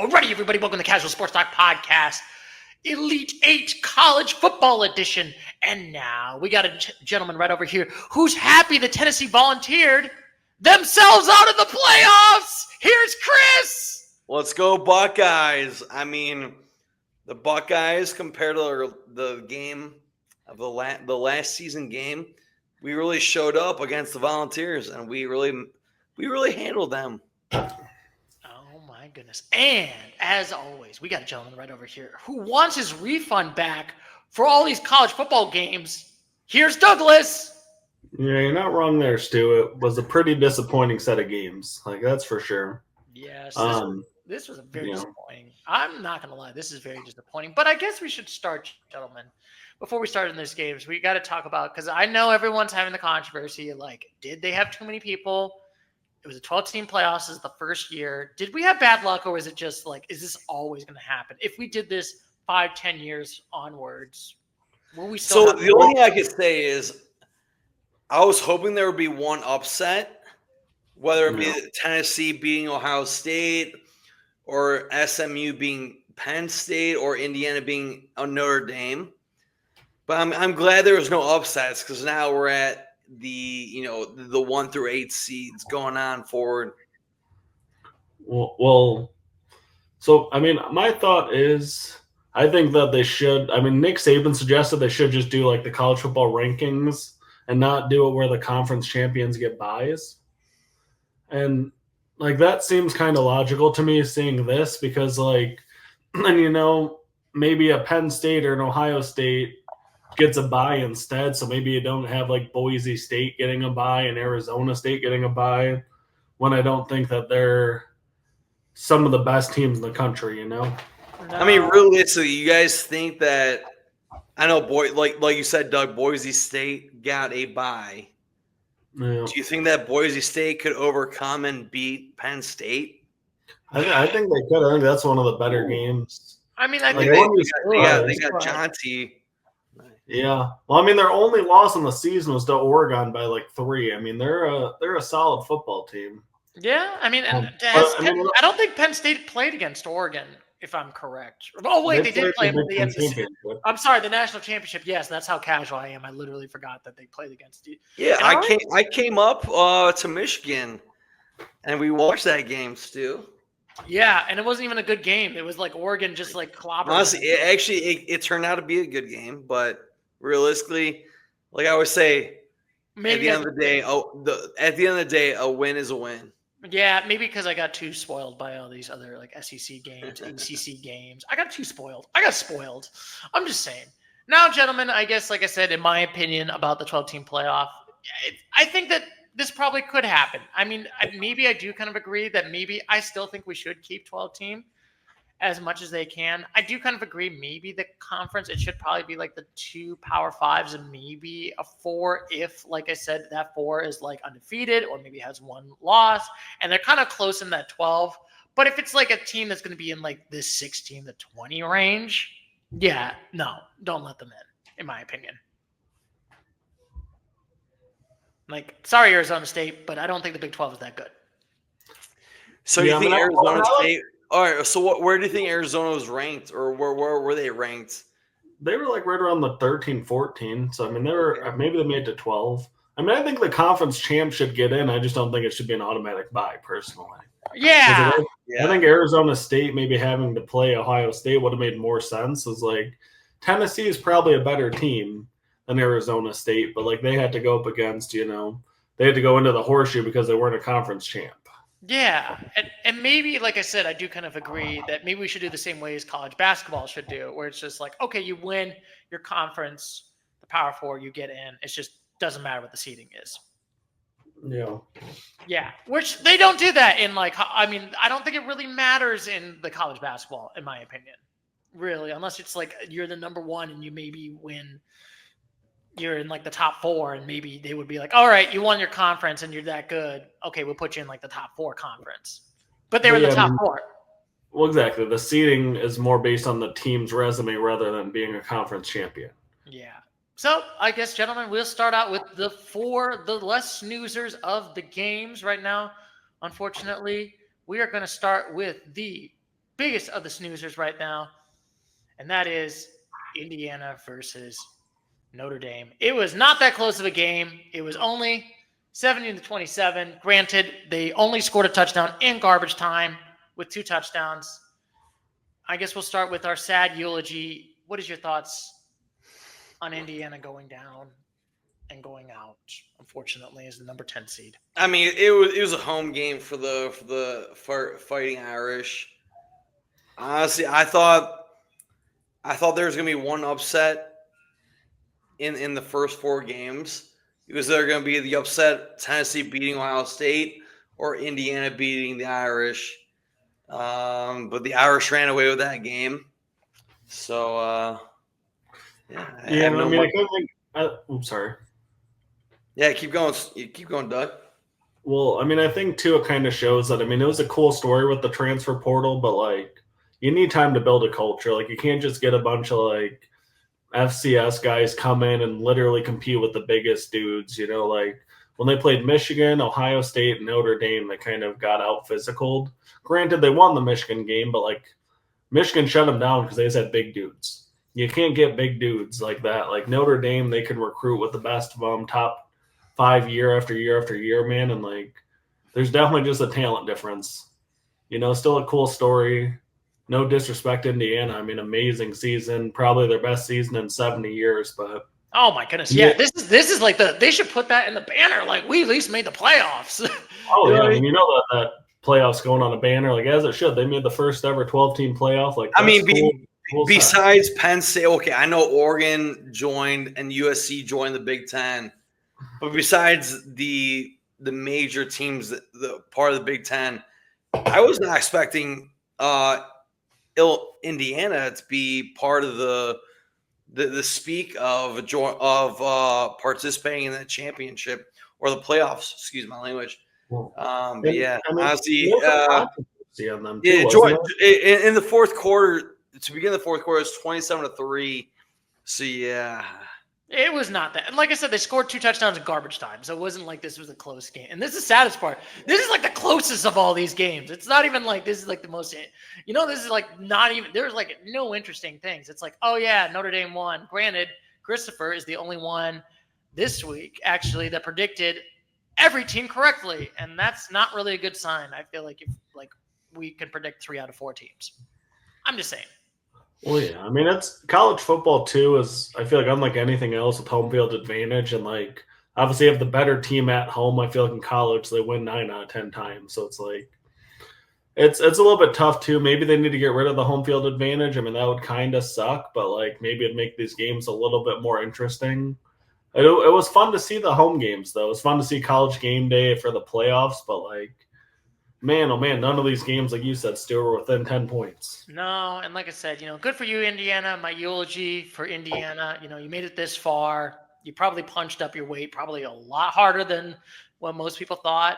Alrighty, everybody, welcome to Casual Sports Talk Podcast, Elite 8 College Football Edition. And now we got a gentleman right over here who's happy the Tennessee volunteered themselves out of the playoffs. Here's Chris. Let's go Buckeyes. I mean, the Buckeyes compared to the game of the last season game, we really showed up against the Volunteers, and we really handled them. Oh my goodness. And as always, we got a gentleman right over here who wants his refund back for all these college football games. Here's Douglas. Yeah, you're not wrong there, Stu. It was a pretty disappointing set of games. That's for sure. Yes, this was a very disappointing. I'm not going to lie. This is very disappointing. But I guess we should start, gentlemen. Before we start in these games, we got to talk about, because I know everyone's having the controversy, did they have too many people? It was a 12-team playoffs. This is the first year. Did we have bad luck, or was it just is this always going to happen? If we did this 5-10 years onwards, will we still the only thing I could say is I was hoping there would be one upset, whether it be Tennessee beating Ohio State or SMU being Penn State or Indiana being Notre Dame. But I'm glad there was no upsets, because now we're at the 1 through 8 seeds going on forward. Well, so I mean, my thought is I think that they should. I mean, Nick Saban suggested they should just do the college football rankings and not do it where the conference champions get buys. And that seems kind of logical to me, seeing this, because maybe a Penn State or an Ohio State gets a bye instead. So maybe you don't have Boise State getting a bye and Arizona State getting a bye, when I don't think that they're some of the best teams in the country, No. I mean, realistically, you guys think that, I know, like you said, Doug, Boise State got a bye. Yeah. Do you think that Boise State could overcome and beat Penn State? I think they could. I think that's one of the better games. I mean, I think they got Jonty. Yeah. Well, I mean, their only loss in the season was to Oregon by 3. I mean, they're a solid football team. Yeah. I mean, I don't think Penn State played against Oregon, if I'm correct. Oh, wait, they did play with the NCAA. I'm sorry, the national championship. Yes, that's how casual I am. I literally forgot that they played against you. Yeah, I came up to Michigan, and we watched that game, Stu. Yeah, and it wasn't even a good game. It was Oregon just clobbering. Honestly, it turned out to be a good game, but realistically, I always say, maybe at the end of the day, a win is a win. Yeah, maybe because I got too spoiled by all these other SEC games, ACC games. I got spoiled. I'm just saying. Now, gentlemen, I guess, like I said, in my opinion about the 12-team playoff, I think that this probably could happen. I mean, maybe I do kind of agree that maybe I still think we should keep 12-team as much as they can. I do kind of agree. Maybe the conference, it should probably be the 2 Power 5s and maybe a 4 if, like I said, that 4 is undefeated or maybe has 1 loss and they're kind of close in that 12. But if it's a team that's going to be in this 16 to 20 range, yeah, no, don't let them in my opinion. Sorry, Arizona State, but I don't think the Big 12 is that good. So you think Arizona State? All right. So where do you think Arizona was ranked, or where were they ranked? They were right around the 13, 14. So I mean, maybe they made it to 12. I mean, I think the conference champ should get in. I just don't think it should be an automatic bye, personally. Yeah. I think Arizona State maybe having to play Ohio State would have made more sense. Is Tennessee is probably a better team than Arizona State, but they had to go up against, they had to go into the horseshoe because they weren't a conference champ. Yeah, and maybe, like I said, I do kind of agree that maybe we should do the same way as college basketball should do, where it's just okay, you win your conference, the Power 4, you get in. It just doesn't matter what the seeding is. Yeah. Yeah, which they don't do that in I mean, I don't think it really matters in the college basketball, in my opinion, really, unless it's you're the number 1 and you maybe win. You're in the top 4 and maybe they would be all right, you won your conference and you're that good. Okay, we'll put you in the top 4 conference. But they were in the top 4. Well, exactly. The seeding is more based on the team's resume rather than being a conference champion. Yeah. So I guess, gentlemen, we'll start out with the less snoozers of the games right now. Unfortunately, we are going to start with the biggest of the snoozers right now, and that is Indiana versus Notre Dame. It was not that close of a game. It was only 70-27. Granted, they only scored a touchdown in garbage time with 2 touchdowns. I guess we'll start with our sad eulogy. What is your thoughts on Indiana going down and going out, unfortunately, as the number 10 seed? I mean, it was a home game for the Fighting Irish. Honestly, I thought there was gonna be one upset in the first 4 games. It was either gonna be the upset Tennessee beating Ohio State or Indiana beating the Irish. But the Irish ran away with that game. So Yeah, I mean, I kind of think. I'm sorry. Yeah, keep going. You keep going, Doug. Well, I mean, I think too it kind of shows that. I mean, it was a cool story with the transfer portal, but like, you need time to build a culture. Like, you can't just get a bunch of like FCS guys come in and literally compete with the biggest dudes. You know, like when they played Michigan, Ohio State, and Notre Dame, they kind of got out physicaled. Granted, they won the Michigan game, but like Michigan shut them down because they just had big dudes. You can't get big dudes like that. Like Notre Dame, they can recruit with the best of them, top 5 year after year after year, man. And like, there's definitely just a talent difference. You know, still a cool story. No disrespect to Indiana. I mean, amazing season, probably their best season in 70 years. But oh my goodness, yeah, this is like they should put that in the banner. Like, we at least made the playoffs. Oh yeah, I mean, you know that playoffs going on a banner, like as it should. They made the first ever 12-team playoff. Like, I mean, cool besides Penn State, okay, I know Oregon joined and USC joined the Big Ten, but besides the major teams, the part of the Big Ten, I was not expecting Indiana to be part of the speak of participating in that championship or the playoffs. Excuse my language. But yeah, I mean, honestly, on them too, in the fourth quarter. To begin the fourth quarter, it's 27-3. So yeah, it was not that. And like I said, they scored 2 touchdowns in garbage time, so it wasn't like this was a close game. And this is the saddest part. This is like the closest of all these games. It's not even like this is like the most. You know, this is like not even. There's like no interesting things. It's like, oh yeah, Notre Dame won. Granted, Christopher is the only one this week actually that predicted every team correctly, and that's not really a good sign. I feel like if like we can predict 3 out of 4 teams. I'm just saying. Well, yeah. I mean, it's college football too. Is I feel like unlike anything else with home field advantage, and like obviously have the better team at home. I feel like in college they win 9 out of 10 times, so it's like it's a little bit tough too. Maybe they need to get rid of the home field advantage. I mean, that would kind of suck, but like maybe it'd make these games a little bit more interesting. It was fun to see the home games though. It was fun to see College Game Day for the playoffs, but like. Man, oh man, none of these games, like you said, still were within 10 points. No, and like I said, you know, good for you, Indiana. My eulogy for Indiana. You know, you made it this far. You probably punched up your weight probably a lot harder than what most people thought.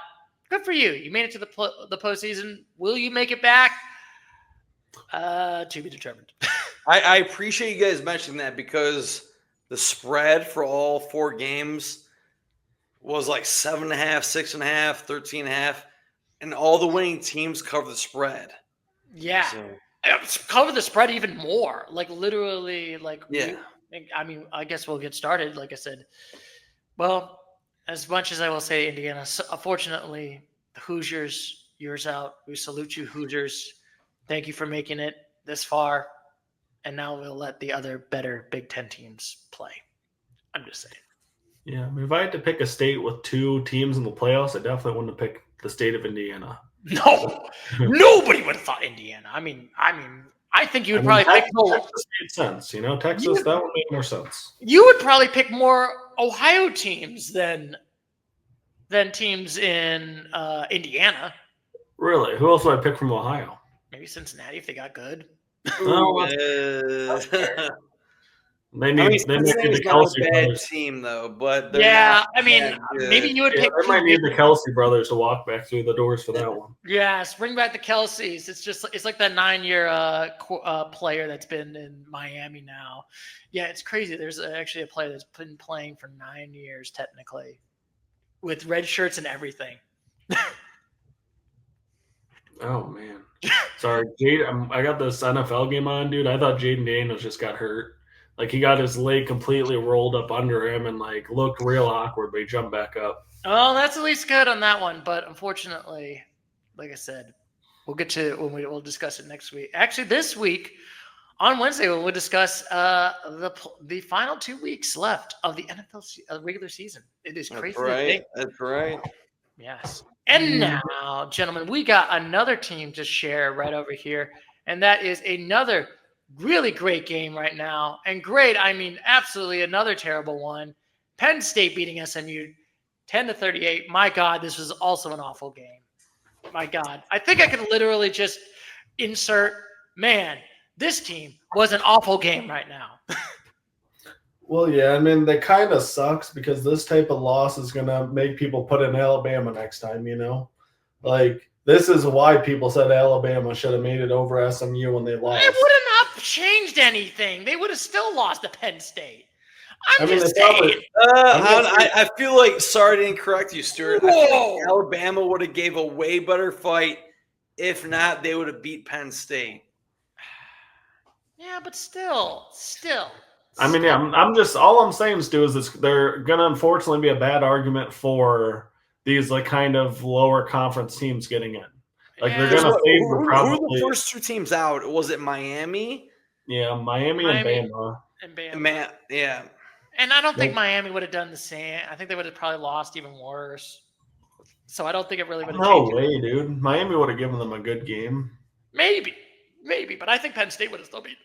Good for you. You made it to the postseason. Will you make it back? To be determined. I appreciate you guys mentioning that because the spread for all 4 games was like 7.5, 6.5, 13.5. And all the winning teams cover the spread. Yeah. So. Cover the spread even more. Like literally, like yeah. I mean, I guess we'll get started. Like I said, well, as much as I will say Indiana, unfortunately, the Hoosiers, yours out. We salute you, Hoosiers. Thank you for making it this far. And now we'll let the other better Big Ten teams play. I'm just saying. Yeah, I mean, if I had to pick a state with 2 teams in the playoffs, I definitely wouldn't have picked the state of Indiana. No, nobody would have thought Indiana. I mean, I think you would probably pick Texas made sense, you know. Texas, that would make more sense. You would probably pick more Ohio teams than teams in Indiana. Really? Who else would I pick from Ohio? Maybe Cincinnati if they got good. They need the Kelsey brothers team though, but yeah, I mean, maybe you would pick. They might need the Kelsey brothers to walk back through the doors for that one. Yes, bring back the Kelseys. It's like that 9-year player that's been in Miami now. Yeah, it's crazy. There's actually a player that's been playing for 9 years technically, with red shirts and everything. Oh man, sorry, Jade. I got this NFL game on, dude. I thought Jaden Daniels just got hurt. Like he got his leg completely rolled up under him and like looked real awkward, but he jumped back up. Oh, that's at least good on that one. But unfortunately, like I said, we'll get to when we'll discuss it next week. Actually, this week on Wednesday, we'll discuss the final 2 weeks left of the NFL regular season. It is crazy. That's right. Yes. And now, gentlemen, we got another team to share right over here, and that is another really great game right now. And great, I mean, absolutely another terrible one. Penn State beating SMU 10-38. My God, this was also an awful game. My God. I think I could literally just insert, man, this team was an awful game right now. Well, yeah, I mean, that kind of sucks because this type of loss is going to make people put in Alabama next time, you know? Like, this is why people said Alabama should have made it over SMU when they lost. It wouldn't have changed anything. They would have still lost to Penn State. I'm just saying. I feel like, sorry to incorrect you, Stuart. I feel like Alabama would have gave a way better fight. If not, they would have beat Penn State. Yeah, but still. I mean, yeah, I'm just all I'm saying, Stu, is they're going to unfortunately be a bad argument for these like kind of lower conference teams getting in. Like they're going to favor probably. Who the first two teams out? Was it Miami? Yeah, Miami and Bama. Yeah. And I don't think Miami would have done the same. I think they would have probably lost even worse. So I don't think it really would have changed. No way, dude. Miami would have given them a good game. Maybe. But I think Penn State would have still beat.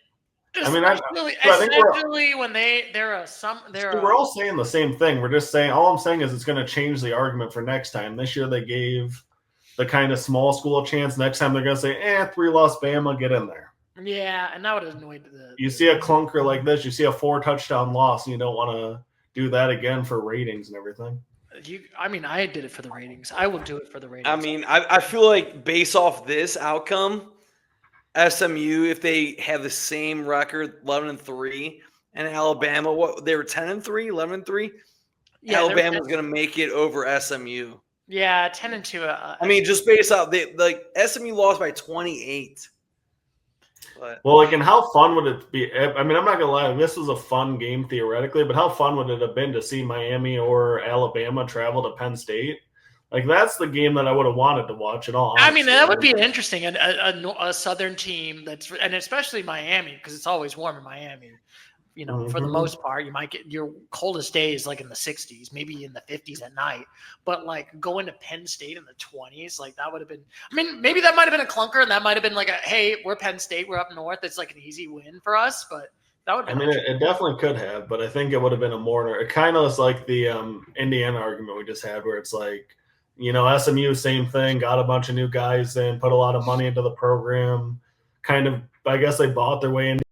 Especially when we're all saying the same thing. We're just saying all I'm saying is it's going to change the argument for next time. This year they gave the kind of small school a chance. Next time they're going to say, 3-loss Bama, get in there. Yeah, and that would have annoyed You see a clunker like this, you see a 4-touchdown loss, and you don't want to do that again for ratings and everything. I did it for the ratings. I will do it for the ratings. I mean, I feel like based off this outcome, SMU, if they have the same record, 11-3, and Alabama, they were 10-3, 11-3. Yeah, Alabama's going to make it over SMU. Yeah, 10-2. I mean, just based off SMU lost by 28. But. Well, like, and how fun would it be? I mean, I'm not gonna lie, this was a fun game theoretically, but how fun would it have been to see Miami or Alabama travel to Penn State? Like, that's the game that I would have wanted to watch at all. I mean, that would be interesting. A Southern team and especially Miami, because it's always warm in Miami. You know, for the most part, you might get your coldest days like in the 60s, maybe in the 50s at night. But like going to Penn State in the 20s, like that would have been. I mean, maybe that might have been a clunker, and that might have been like hey, we're Penn State, we're up north. It's like an easy win for us, but. I mean, it definitely could have, but I think it would have been a more. It kind of is like the Indiana argument we just had, where it's like, you know, SMU, same thing, got a bunch of new guys in, put a lot of money into the program. Kind of, I guess they bought their way into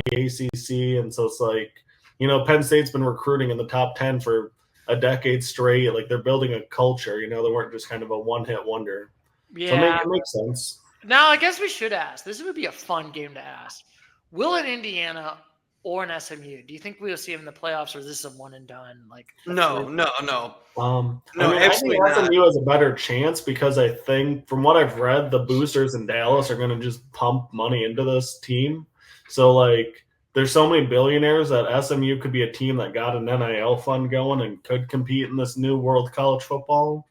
the ACC, and so it's like, you know, Penn State's been recruiting in the top 10 for a decade straight. Like they're building a culture. You know, they weren't just kind of a one-hit wonder. Yeah, so it makes sense. Now, I guess we should ask. This would be a fun game to ask. Will an Indiana or an SMU, do you think we'll see him in the playoffs, or is this a one and done? Like no. I think SMU has a better chance because I think, from what I've read, the boosters in Dallas are going to just pump money into this team. So, like, there's so many billionaires that SMU could be a team that got an NIL fund going and could compete in this new world college football.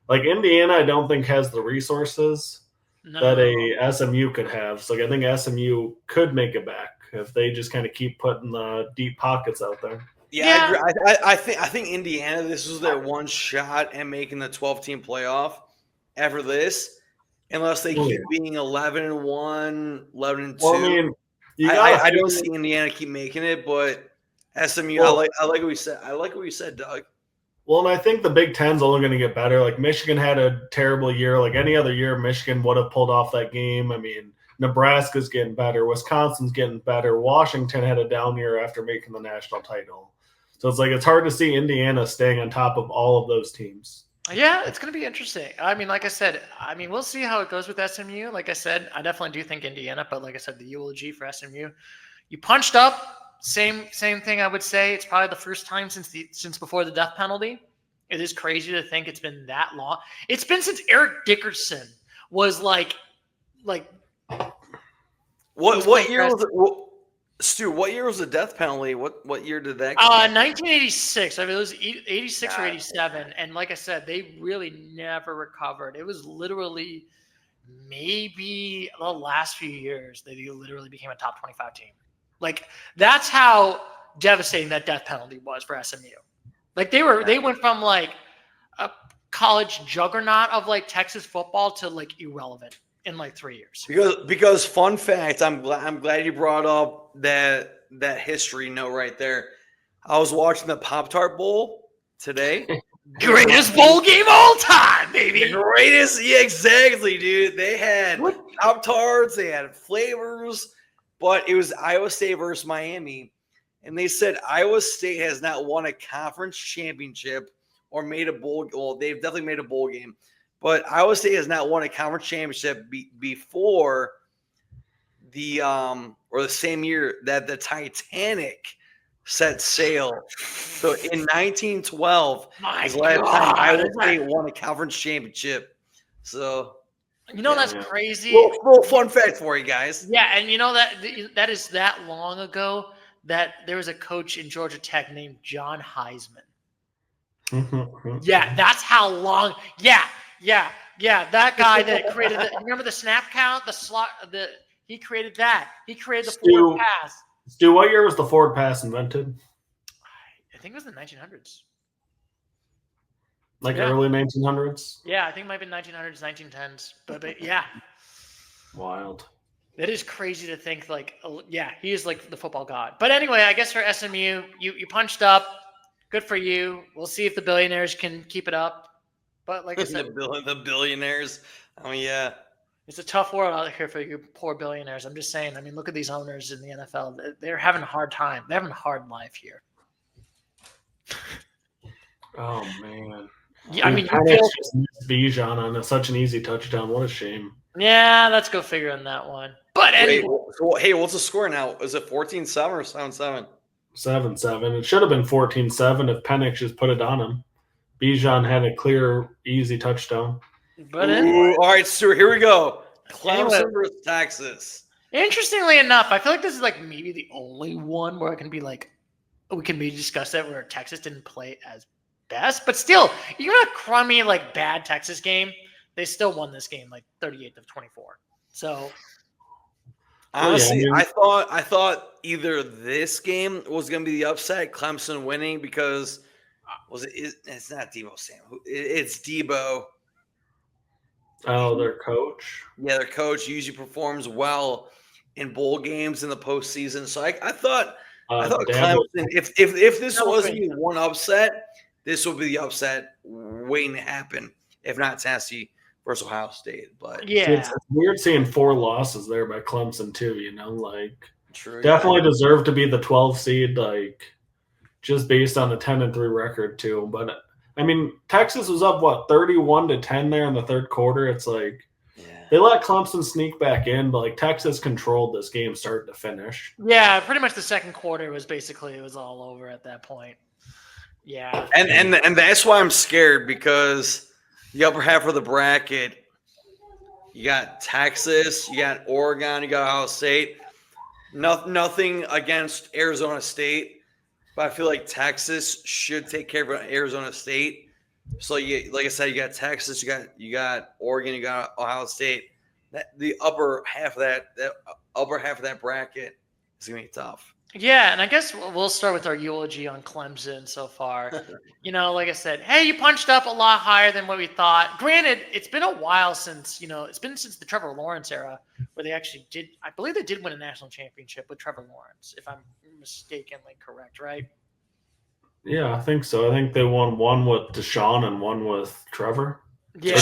Like, Indiana, I don't think has the resources that a SMU could have. So, like, I think SMU could make it back if they just kind of keep putting the deep pockets out there. Yeah. I agree. I think Indiana, this was their one shot at making the 12-team playoff after this, unless they keep being 11-1, 11-2. Well, I mean, I don't see Indiana keep making it, but SMU, I like what we said. I like what you said, Doug. Well, and I think the Big Ten's only going to get better. Like, Michigan had a terrible year. Like any other year, Michigan would have pulled off that game. I mean, Nebraska's getting better. Wisconsin's getting better. Washington had a down year after making the national title. So it's like it's hard to see Indiana staying on top of all of those teams. Yeah, it's going to be interesting. I mean, like I said, we'll see how it goes with SMU. Like I said, I definitely do think Indiana, but like I said, the eulogy for SMU. You punched up. Same thing I would say. It's probably the first time since before the death penalty. It is crazy to think it's been that long. It's been since Eric Dickerson was like What year was it? Stu, what year was the death penalty? What year did that? 1986. I mean, it was 86 or God. 87. And like I said, they really never recovered. It was literally maybe the last few years that he literally became a top 25 team. Like that's how devastating that death penalty was for SMU. Like they went from like a college juggernaut of like Texas football to like irrelevant in like 3 years. Because fun fact, I'm glad you brought up that history note right there. I was watching the Pop-Tart Bowl today. Greatest bowl game of all time, baby. The greatest, yeah, exactly, dude. They had Pop-Tarts, they had flavors, but it was Iowa State versus Miami. And they said Iowa State has not won a conference championship or made a bowl. Well, they've definitely made a bowl game. But Iowa State has not won a conference championship before the same year that the Titanic set sail. So in 1912 is the last time Iowa State won a conference championship. So that's crazy. Little fun fact for you guys. Yeah, and that is that long ago that there was a coach in Georgia Tech named John Heisman. Yeah, that's how long. Yeah. That guy that created remember the snap count, the slot, he created that. He created the forward pass. Stu, what year was the forward pass invented? I think it was the 1900s. Early 1900s? Yeah, I think it might have been 1900s, 1910s. But yeah. Wild. It is crazy to think he is like the football god. But anyway, I guess for SMU, you punched up. Good for you. We'll see if the billionaires can keep it up. But like I said, the billionaires. I mean, yeah. It's a tough world out here for you poor billionaires. I'm just saying. I mean, look at these owners in the NFL. They're having a hard time. They're having a hard life here. Oh, man. Yeah, I mean, just missed Bijan on such an easy touchdown. What a shame. Yeah, let's go figure on that one. But anyway. Hey, what's the score now? Is it 14-7 or 7-7? 7-7. It should have been 14-7 if Penix just put it on him. Bijan had a clear, easy touchdown. But anyway. All right, Stuart, here we go. Clemson versus Texas. Interestingly enough, I feel like this is like maybe the only one where it can be like we can maybe discuss that where Texas didn't play as best. But still, even a crummy, like bad Texas game, they still won this game like 38-24. So honestly, I thought either this game was going to be the upset, Clemson winning, because it's not Debo Samuel. It's Debo. Oh, their coach. Yeah, their coach usually performs well in bowl games in the postseason. So I thought Clemson. If this wasn't even one upset, this would be the upset waiting to happen. If not Tennessee versus Ohio State, but yeah, it's weird seeing 4 losses there by Clemson too. True, definitely deserve to be the 12 seed, just based on the 10-3 record too. But I mean, Texas was up 31-10 there in the third quarter. It's they let Clemson sneak back in, but Texas controlled this game start to finish. Yeah, pretty much the second quarter was basically it was all over at that point. Yeah, and that's why I'm scared, because the upper half of the bracket, you got Texas, you got Oregon, you got Ohio State. Nothing against Arizona State, but I feel like Texas should take care of Arizona State. So like I said, you got Texas, you got Oregon, you got Ohio State. The upper half of that bracket is gonna be tough. Yeah, and I guess we'll start with our eulogy on Clemson so far. Like I said, hey, you punched up a lot higher than what we thought. Granted, it's been a while since it's been since the Trevor Lawrence era where they actually did. I believe they did win a national championship with Trevor Lawrence, if I'm mistakenly correct, right? Yeah, I think so. I think they won one with Deshaun and one with Trevor. Yeah.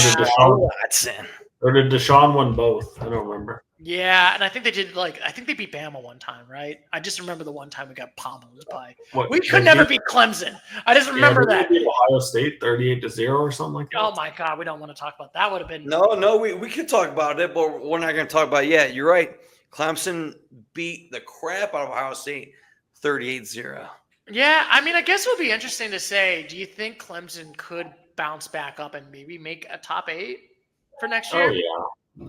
Or did Deshaun win both? I don't remember. Yeah, and I think they did I think they beat Bama one time, right? I just remember the one time we got pummeled by. We could never beat Clemson. I just remember that. Ohio State 38-0 or something like that. Oh my God, we don't want to talk about that. Would have been no. We could talk about it, but we're not going to talk about it yet. You're right. Clemson beat the crap out of Ohio State 38-0. Yeah, I mean, I guess it would be interesting to say, do you think Clemson could bounce back up and maybe make a top 8 for next year? Oh, yeah.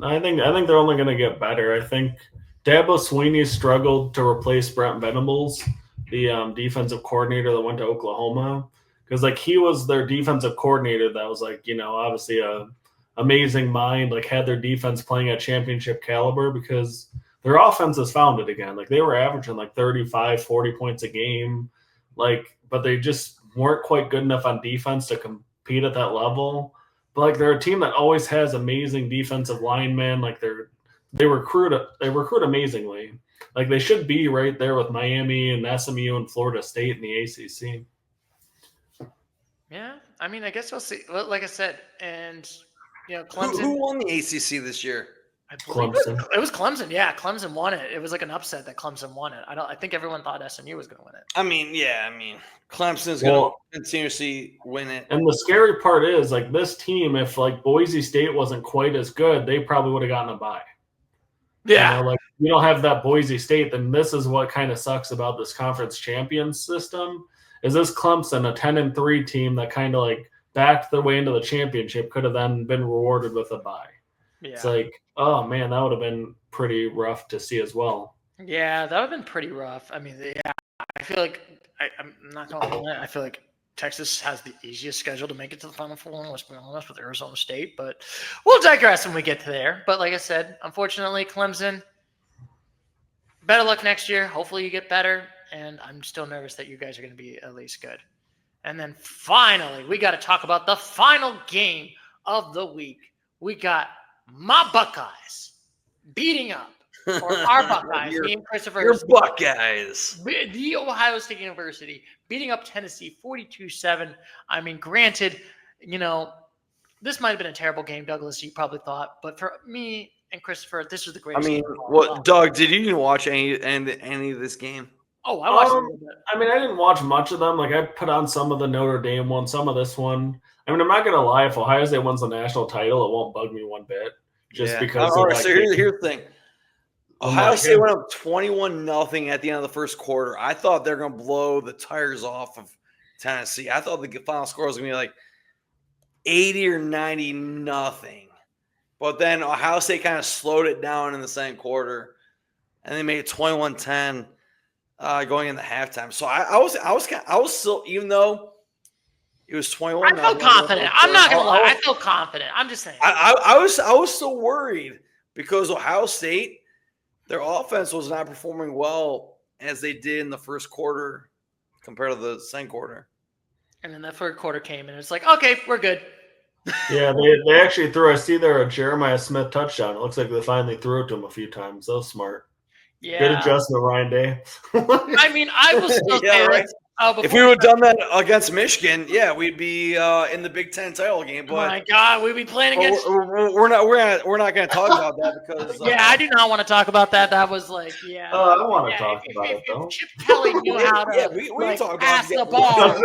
I think they're only going to get better. I think Dabo Swinney struggled to replace Brent Venables, the defensive coordinator that went to Oklahoma, because like he was their defensive coordinator that was like obviously a amazing mind, like had their defense playing at championship caliber because their offense has found it again. Like they were averaging like 35, 40 points a game, but they just weren't quite good enough on defense to compete at that level. But like they're a team that always has amazing defensive linemen. Like they recruit amazingly. Like they should be right there with Miami and SMU and Florida State in the ACC. Yeah, I mean, I guess we'll see. Like I said, and Clemson. Who won the ACC this year? I believe Clemson. it was Clemson. Yeah, Clemson won it. It was like an upset that Clemson won it. I think everyone thought SMU was going to win it. I mean, Clemson's going to continuously win it. And the scary part is, like, this team, if like Boise State wasn't quite as good, they probably would have gotten a bye. Yeah, like you don't have that Boise State. Then this is what kind of sucks about this conference champions system. Is this Clemson, a 10-3 team that kind of like backed their way into the championship, could have then been rewarded with a bye. Yeah. It's like, oh man, that would have been pretty rough to see as well. Yeah, that would have been pretty rough. I mean, yeah, I feel like I'm not going to lie. I feel like Texas has the easiest schedule to make it to the Final Four, let's be honest, with Arizona State. But we'll digress when we get to there. But like I said, unfortunately, Clemson, better luck next year. Hopefully you get better. And I'm still nervous that you guys are going to be at least good. And then finally, we got to talk about the final game of the week. We got my Buckeyes beating up, or our Buckeyes, me and Christopher. Your Buckeyes. The Ohio State University beating up Tennessee 42-7. I mean, granted, this might have been a terrible game, Douglas, you probably thought. But for me and Christopher, this was the greatest game. Doug, did you even watch any of this game? Oh, I watched a little bit. I mean, I didn't watch much of them. Like, I put on some of the Notre Dame one, some of this one. I mean, I'm not going to lie. If Ohio State wins the national title, it won't bug me one bit. Because. All right, so here's the thing. Ohio State went up 21-0 at the end of the first quarter. I thought they're going to blow the tires off of Tennessee. I thought the final score was going to be like 80 or 90-0. But then Ohio State kind of slowed it down in the second quarter, and they made it 21-10. Going into halftime, so I was still, even though it was 21. I felt confident. I'm not gonna lie. I felt confident. I'm just saying. I was still worried because Ohio State, their offense was not performing well as they did in the first quarter compared to the second quarter. And then the third quarter came, and it's like, okay, we're good. Yeah, they actually threw. I see there a Jeremiah Smith touchdown. It looks like they finally threw it to him a few times. That was smart. Yeah. Good adjustment, Ryan Day. I mean, I was still right. If we would have done that against Michigan, we'd be in the Big Ten title game. But oh my God, we'd be playing against. We're not going to talk about that because. I do not want to talk about that. That was like, I want to talk about it though. Chip Kelly knew how to we talk pass the ball.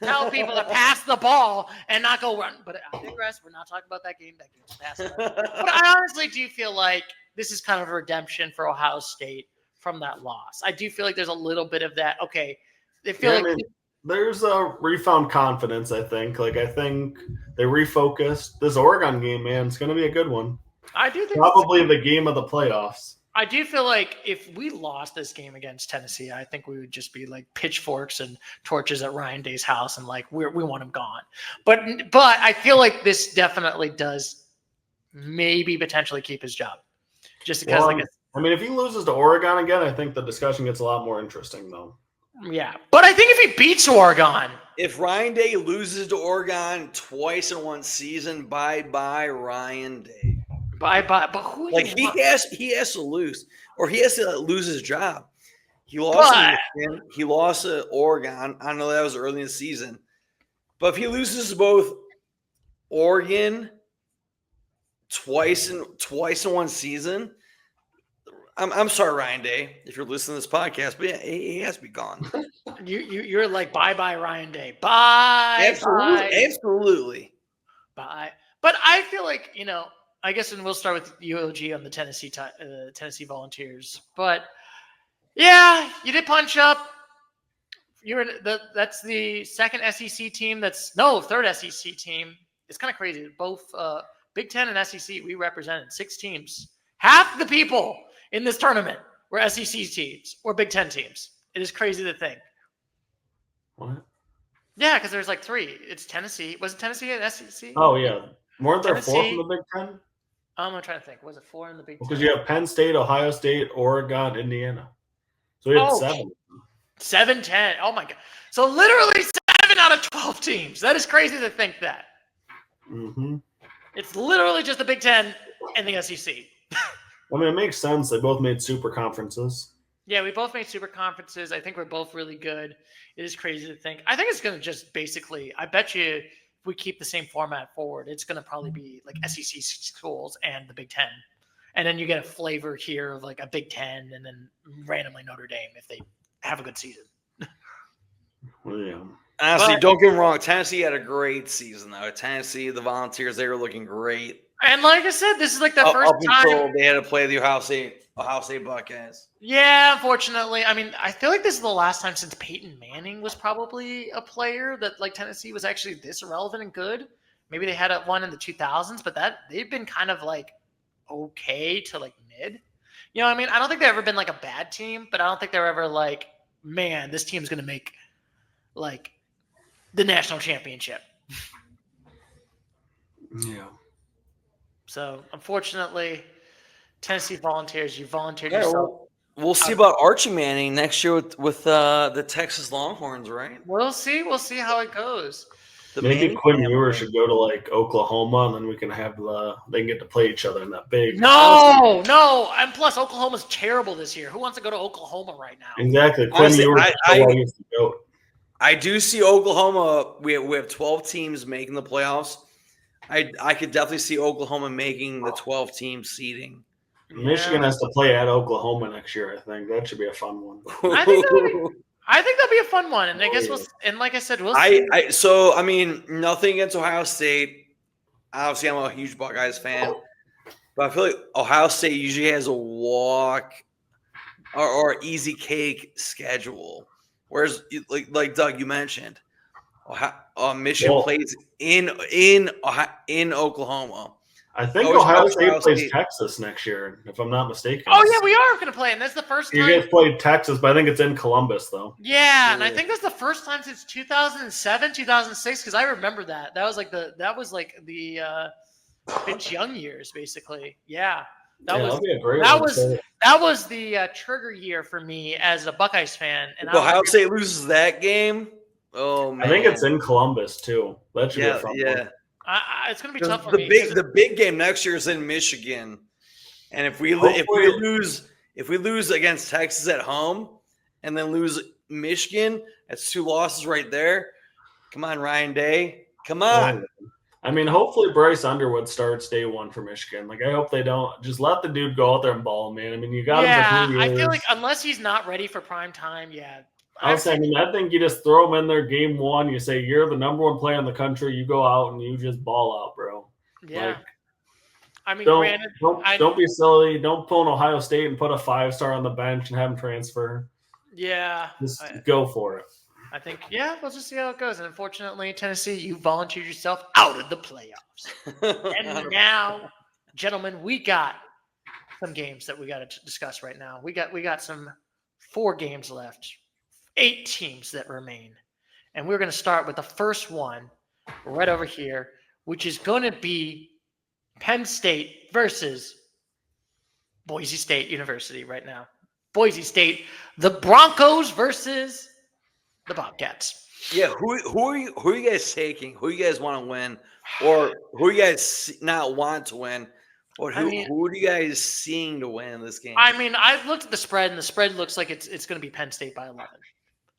Tell people to pass the ball and not go run. But I digress. We're not talking about that game. That game's passed. But I honestly do feel like this is kind of a redemption for Ohio State from that loss. I do feel like there's a little bit of that. Okay, they feel there's a refound confidence. I think. Like I think they refocused. This Oregon game, man, it's going to be a good one. I do think probably the game of the playoffs. I do feel like if we lost this game against Tennessee, I think we would just be like pitchforks and torches at Ryan Day's house and like we want him gone. But I feel like this definitely does maybe potentially keep his job. Just because I mean, if he loses to Oregon again, I think the discussion gets a lot more interesting though. Yeah. But I think if he beats Oregon. If Ryan Day loses to Oregon twice in one season, bye Ryan Day. But who he has to lose, or he has to lose his job. He lost. He lost to Oregon. I know that was early in the season, but if he loses to both Oregon twice in one season, I'm sorry, Ryan Day, if you're listening to this podcast, but he has to be gone. You're like bye Ryan Day. Bye. Absolutely. Bye. But I feel like I guess, and we'll start with UOG on the Tennessee Volunteers. But yeah, you did punch up. That's the second SEC team. Third SEC team. It's kind of crazy. Both Big Ten and SEC, we represented 6 teams. Half the people in this tournament were SEC teams or Big Ten teams. It is crazy to think. What? Yeah, because there's like 3. It's Tennessee. Was it Tennessee and SEC? Oh, yeah. Weren't there 4 Tennessee. from the Big Ten? I'm trying to think. Was it 4 in the Big Ten? Because you have Penn State, Ohio State, Oregon, Indiana. So we had 7. 7, 10. Oh, my God. So literally 7 out of 12 teams. That is crazy to think that. Mm-hmm. It's literally just the Big Ten and the SEC. I mean, it makes sense. They both made super conferences. Yeah, we both made super conferences. I think we're both really good. It is crazy to think. I think it's going to just basically, I bet you if we keep the same format forward, it's going to probably be like SEC schools and the Big Ten. And then you get a flavor here of like a Big Ten and then randomly Notre Dame if they have a good season. Well, yeah. Honestly, don't get me wrong. Tennessee had a great season, though. Tennessee, the Volunteers, they were looking great. And like I said, this is like the first up until time they had to play the Ohio State Buckeyes. Yeah, unfortunately. I mean, I feel like this is the last time since Peyton Manning was probably a player that like Tennessee was actually this irrelevant and good. Maybe they had one in the 2000s, but they've been kind of like okay to like mid. You know what I mean? I don't think they've ever been like a bad team, but I don't think they're ever like, man, this team's going to make like the national championship. Yeah. So, unfortunately, Tennessee Volunteers, you volunteered yourself. Well, we'll see about Archie Manning next year with the Texas Longhorns, right? We'll see. We'll see how it goes. Maybe Quinn Ewers should go to like Oklahoma, and then we can have they can get to play each other in that big. No, and plus Oklahoma's terrible this year. Who wants to go to Oklahoma right now? Exactly. Quinn Honestly, Ewers. I do see Oklahoma. We have 12 teams making the playoffs. I could definitely see Oklahoma making the 12-team seeding. Michigan has to play at Oklahoma next year. I think that should be a fun one. I think that'll be a fun one, and I guess like I said, we'll see. So I mean, nothing against Ohio State. Obviously, I'm a huge Buckeyes fan, but I feel like Ohio State usually has a walk or easy cake schedule, whereas like Doug, you mentioned, Michigan plays in Oklahoma. I think Ohio State plays Texas next year, if I'm not mistaken. Oh, yeah, we are going to play, and that's the first time. You guys played Texas, but I think it's in Columbus, though. Yeah, and I think that's the first time since 2007, 2006, because I remember that. That was like the Vince Young years, basically. Yeah. That was the trigger year for me as a Buckeyes fan. And Ohio State loses that game. Oh man, I think it's in Columbus too. That should be a fun one. It's going to be tough for me. The big game next year is in Michigan, and if we lose against Texas at home, and then lose Michigan, that's 2 losses right there. Come on, Ryan Day. Come on. I mean, hopefully Bryce Underwood starts day 1 for Michigan. Like, I hope they don't just let the dude go out there and ball, man. I mean, you got him for 2 years. I feel like unless he's not ready for prime time, I think you just throw him in there game 1. You say, you're the number 1 player in the country. You go out and you just ball out, bro. Yeah. I mean, don't be silly. Don't pull an Ohio State and put a 5-star on the bench and have him transfer. Yeah. Just go for it. I think, we'll just see how it goes. And unfortunately, Tennessee, you volunteered yourself out of the playoffs. And now, gentlemen, we got some games that we got to discuss right now. We got some 4 games left. 8 teams that remain. And we're going to start with the first one right over here, which is going to be Penn State versus Boise State University right now. Boise State, the Broncos versus the Bobcats. Yeah, who are you guys taking? Who you guys want to win? Or who you guys not want to win? Or who are you guys seeing to win in this game? I mean, I've looked at the spread, and the spread looks like it's going to be Penn State by 11.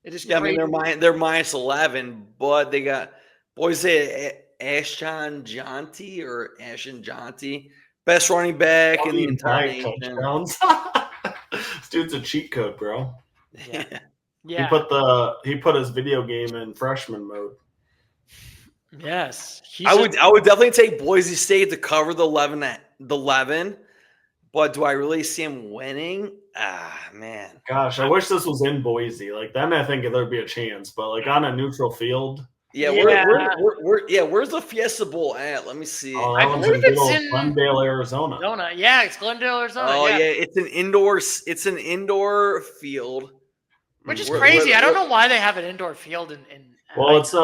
It is. Yeah, I mean they're minus 11, but they got Boise Ashton Jonty, best running back in the entire nation. This dude's a cheat code, bro. Yeah. He put his video game in freshman mode. Yes, I would definitely take Boise State to cover the 11. But do I really see him winning? Man. Gosh, I wish this was in Boise. Like, then I think there'd be a chance. But, like, on a neutral field, Yeah, Yeah. where's the Fiesta Bowl at? Let me see. Oh, I that one's believe in good it's old in Glendale, Arizona. Arizona. Yeah, it's Glendale, Arizona. Oh yeah. it's an indoor field. Which is Mhm. crazy. I don't know why they have an indoor field in Well, it's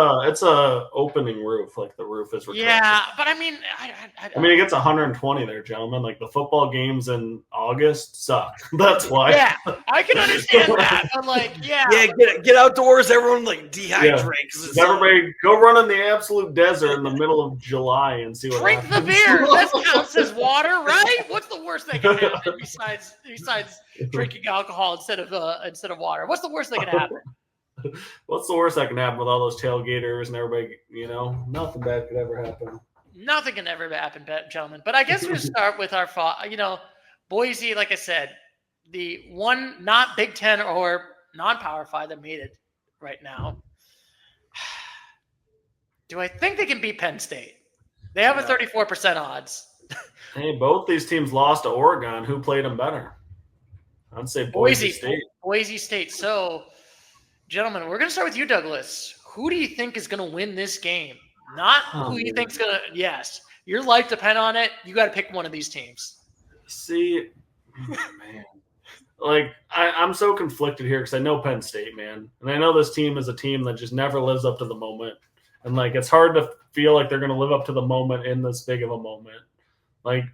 a opening roof, like the roof is retracted. yeah, but I mean, I mean, it gets 120 there, gentlemen. Like the football games in August suck. That's why. yeah, I can understand that, but like, yeah, Get outdoors. Everyone like dehydrate. 'Cause it's, Everybody go run in the absolute desert in the middle of July and see what drink the happens. beer. That counts as water, right? What's the worst that can happen besides drinking alcohol instead of water? What's the worst that can happen? What's the worst that can happen with all those tailgaters and everybody? Nothing bad could ever happen. Nothing can ever happen, gentlemen. But I guess we'll start with our Boise. Like I said, the one not Big Ten or non-Power 5 that made it right now. Do I think they can beat Penn State? They have a 34% odds. Hey, both these teams lost to Oregon. Who played them better? I'd say Boise State. Boise State. So, gentlemen, we're going to start with you, Douglas. Who do you think is going to win this game? Not who you think is going to – yes. Your life depends on it. You got to pick one of these teams. See, man. Like, I'm so conflicted here because I know Penn State, man. And I know this team is a team that just never lives up to the moment. And, like, it's hard to feel like they're going to live up to the moment in this big of a moment. Like,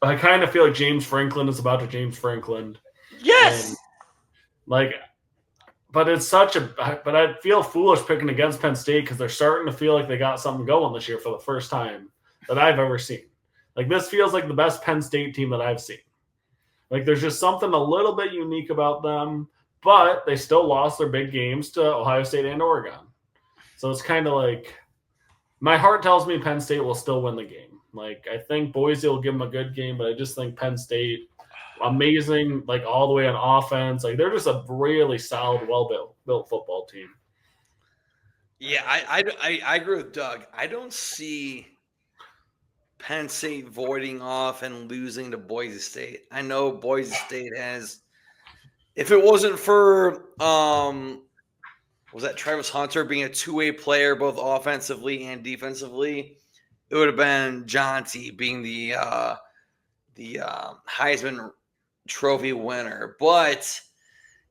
I kind of feel like James Franklin is about to James Franklin. Yes. And, like, but I feel foolish picking against Penn State because they're starting to feel like they got something going this year for the first time that I've ever seen. Like, this feels like the best Penn State team that I've seen. Like, there's just something a little bit unique about them, but they still lost their big games to Ohio State and Oregon. So it's kind of like my heart tells me Penn State will still win the game. Like, I think Boise will give them a good game, but I just think Penn State, amazing, like all the way on offense. Like, they're just a really solid, well-built football team. Yeah, I agree with Doug. I don't see Penn State voiding off and losing to Boise State. I know Boise State has – if it wasn't for was that Travis Hunter being a two-way player both offensively and defensively, it would have been Jonty being the Heisman Trophy winner. But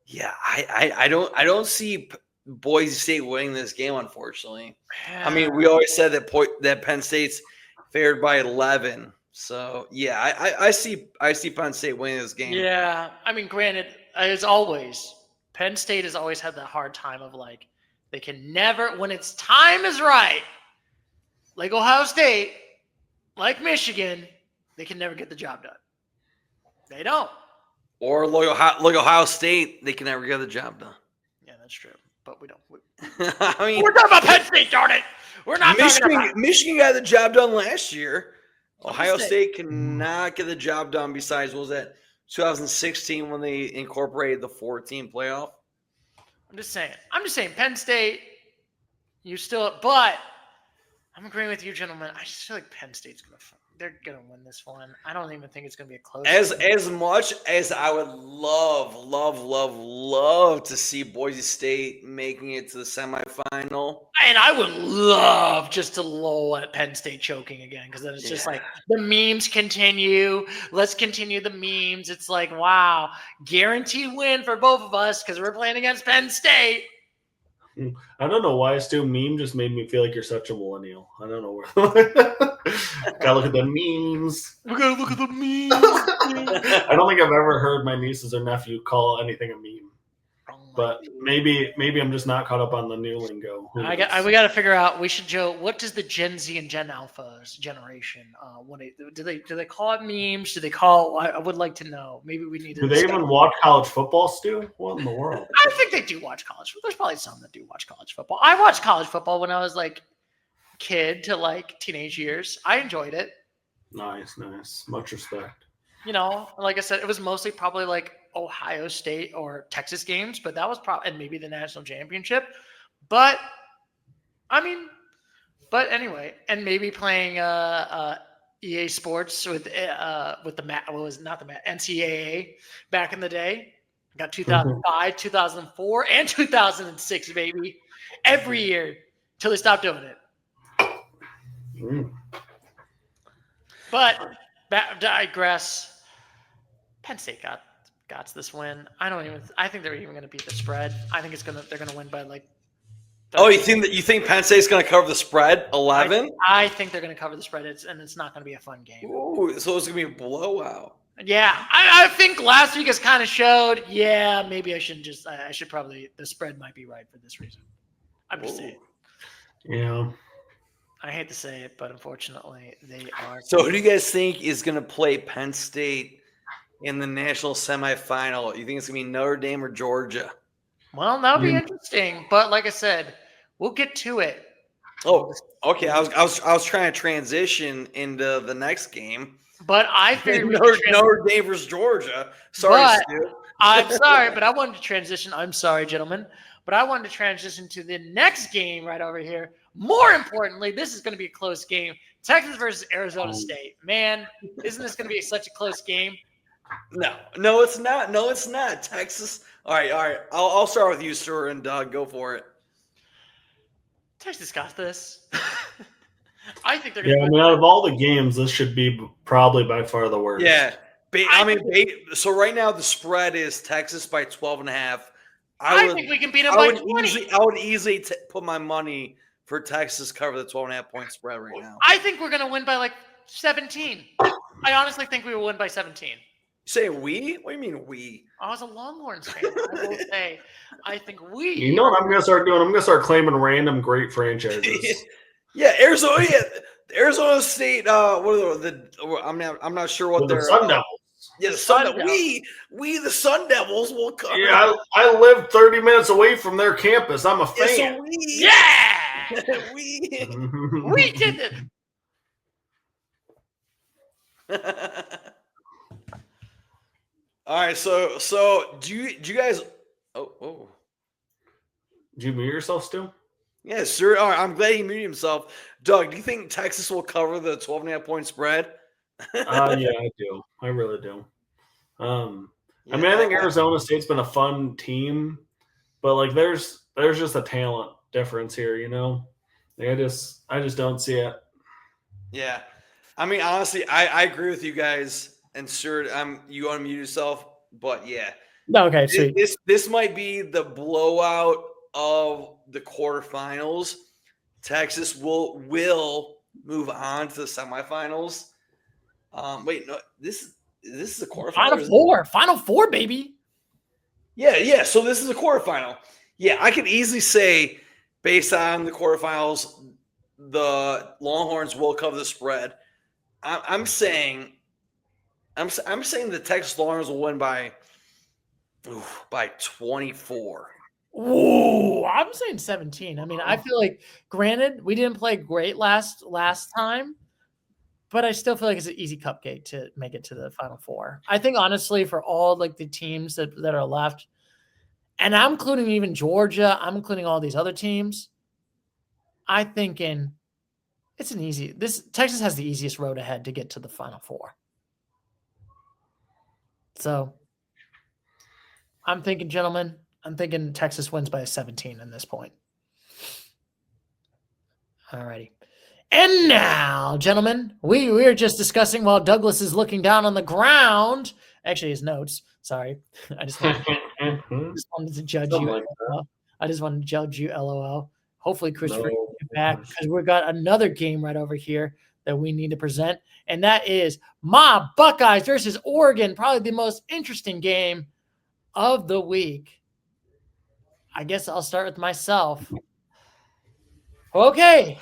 yeah, I don't see Boise State winning this game, unfortunately. Yeah. I mean, we always said that Penn State's favored by 11. So yeah, I see Penn State winning this game. Yeah, I mean, granted, as always, Penn State has always had that hard time of like they can never, when its time is right, like Ohio State, like Michigan, they can never get the job done. They don't. Or like Ohio State, they can never get the job done. Yeah, that's true. But we don't. I mean, We're talking about Penn State, darn it. We're not talking about Michigan got the job done last year. Ohio State. State cannot get the job done. Besides, what was that 2016 when they incorporated the 4-team playoff? I'm just saying. Penn State, you still, but I'm agreeing with you, gentlemen. I just feel like Penn State's they're gonna win this one. I don't even think it's gonna be a close game. As much as I would love to see Boise State making it to the semifinal, and I would love just to lull at Penn State choking again, because then it's just like the memes continue. Let's continue the memes. It's like, wow, guaranteed win for both of us because we're playing against Penn State. I don't know why Stu meme just made me feel like you're such a millennial. I don't know where. Gotta look at the memes. We gotta look at the memes. I don't think I've ever heard my nieces or nephew call anything a meme. But maybe I'm just not caught up on the new lingo. We got to figure out. We should, Joe. What does the Gen Z and Gen Alpha generation? Do they call it memes? Do they call? I would like to know. Maybe we need to. Do they even watch college football, Stu? What in the world? I think they do watch college. There's probably some that do watch college football. I watched college football when I was like kid to like teenage years. I enjoyed it. Nice. Much respect. You know, like I said, it was mostly probably like Ohio State or Texas games, but that was probably, and maybe the national championship. But I mean, but anyway, and maybe playing EA Sports with the NCAA back in the day. Got 2005, 2004, and 2006, baby. Every year, till they stop doing it. Mm. But digress. Penn State got this win. I think they're even going to beat the spread. I think they're going to win by like. 13. Oh, you think Penn State's going to cover the spread? 11? I think they're going to cover the spread. It's not going to be a fun game. Ooh, so it's going to be a blowout. Yeah, I think last week has kind of showed. Yeah, maybe I should probably. The spread might be right for this reason. I'm just saying. Yeah. I hate to say it, but unfortunately, they are. So who do you guys think is going to play Penn State in the national semifinal? You think it's going to be Notre Dame or Georgia? Well, that'll be interesting. But like I said, we'll get to it. Oh, okay. I was trying to transition into the next game. But I figured Notre Dame versus Georgia. Sorry, Stu. I'm sorry, but I wanted to transition. I'm sorry, gentlemen. But I wanted to transition to the next game right over here. More importantly, this is going to be a close game. Texas versus Arizona State. Man, isn't this going to be such a close game? No, it's not. No, it's not. Texas. All right. I'll start with you, sir, and go for it. Texas got this. I think they're going to. Yeah, I mean, out of all the games, this should be probably by far the worst. Yeah. So right now the spread is Texas by 12.5. I think we can beat them by 20. I would easily put my money for Texas to cover the 12.5 point spread right now. I think we're going to win by like 17. I honestly think we will win by 17. You say we? What do you mean we? I was a Longhorns fan. I will say, I think we. You know what I'm going to start doing? I'm going to start claiming random great franchises. Yeah, Arizona. Yeah, Arizona State. What are I'm not sure what they're. Sun Devils. Yeah, the Sun Devils. We the Sun Devils will come. Yeah, I live 30 minutes away from their campus. I'm a fan. We did it. All right, so do you guys? Oh. Did you mute yourself, Stu? Yes, sir. All right, I'm glad he muted himself. Doug, do you think Texas will cover the 12.5 point spread? Yeah, I do. I really do. I mean, I think Arizona State's been a fun team, but like, there's just a talent difference here, you know. Like, I just don't see it. Yeah, I mean, honestly, I agree with you guys. And Stuart, you unmute yourself, but yeah. Okay, sweet. This might be the blowout of the quarterfinals. Texas will move on to the semifinals. Wait, no, this is a quarterfinal. Final four, baby. Yeah. So this is a quarterfinal. Yeah, I could easily say, based on the quarterfinals, the Longhorns will cover the spread. I'm saying the Texas Longhorns will win by 24. Ooh, I'm saying 17. I mean, I feel like, granted, we didn't play great last time, but I still feel like it's an easy cupcake to make it to the Final Four. I think, honestly, for all like the teams that are left, and I'm including even Georgia, I'm including all these other teams, I'm thinking it's an easy. Texas has the easiest road ahead to get to the Final Four. So I'm thinking, gentlemen, Texas wins by 17 at this point. All righty. And now, gentlemen, we were just discussing while Douglas is looking down on the ground. Actually, his notes. Sorry. I just wanted to judge you. Like I just wanted to judge you, LOL. Hopefully, Christopher will get back, because we've got another game right over here that we need to present, and that is my Buckeyes versus Oregon, probably the most interesting game of the week. I guess I'll start with myself. Okay.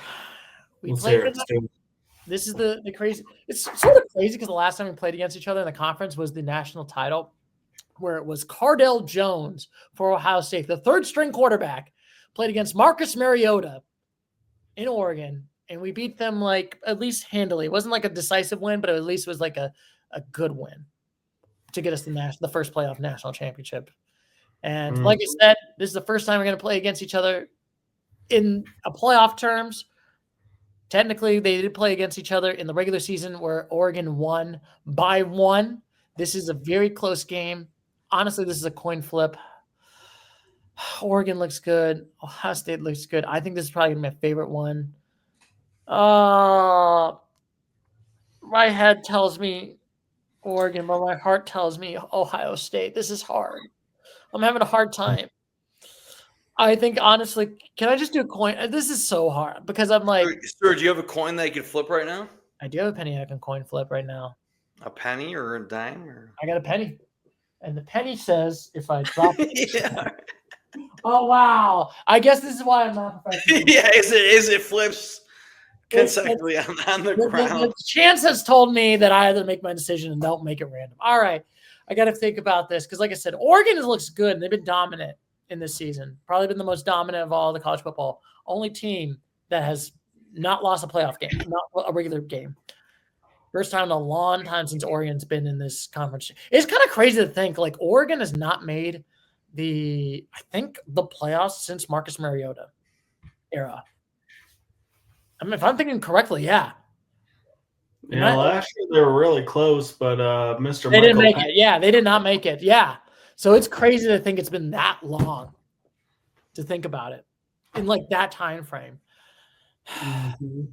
We played. This is the crazy. It's sort of crazy because the last time we played against each other in the conference was the national title, where it was Cardell Jones for Ohio State, the third string quarterback, played against Marcus Mariota in Oregon, and we beat them like at least handily. It wasn't like a decisive win, but at least it was like a good win to get us the first playoff national championship. And like I said, this is the first time we're going to play against each other in a playoff terms. Technically, they did play against each other in the regular season where Oregon won by 1. This is a very close game. Honestly, this is a coin flip. Oregon looks good. Ohio State looks good. I think this is probably my favorite one. My head tells me Oregon, but my heart tells me Ohio State. This is hard. I'm having a hard time. I think honestly, can I just do a coin? This is so hard because I'm like, Sir, do you have a coin that you can flip right now? I do have a penny I can coin flip right now. A penny or a dime? Or... I got a penny. And the penny says if I drop it. Yeah. Oh wow. I guess this is why I'm not professional. Yeah, is it flips consecutively on the ground. The chance has told me that I either make my decision and don't make it random. All right. I got to think about this because, like I said, Oregon looks good and they've been dominant in this season. Probably been the most dominant of all the college football. Only team that has not lost a playoff game, not a regular game. First time in a long time since Oregon's been in this conference. It's kind of crazy to think like Oregon has not made the playoffs since Marcus Mariota era. I mean, if I'm thinking correctly, yeah. Yeah, last year they were really close, but Mr. They didn't make it. Yeah, they did not make it. Yeah. So it's crazy to think it's been that long to think about it in like that time frame. Mm-hmm.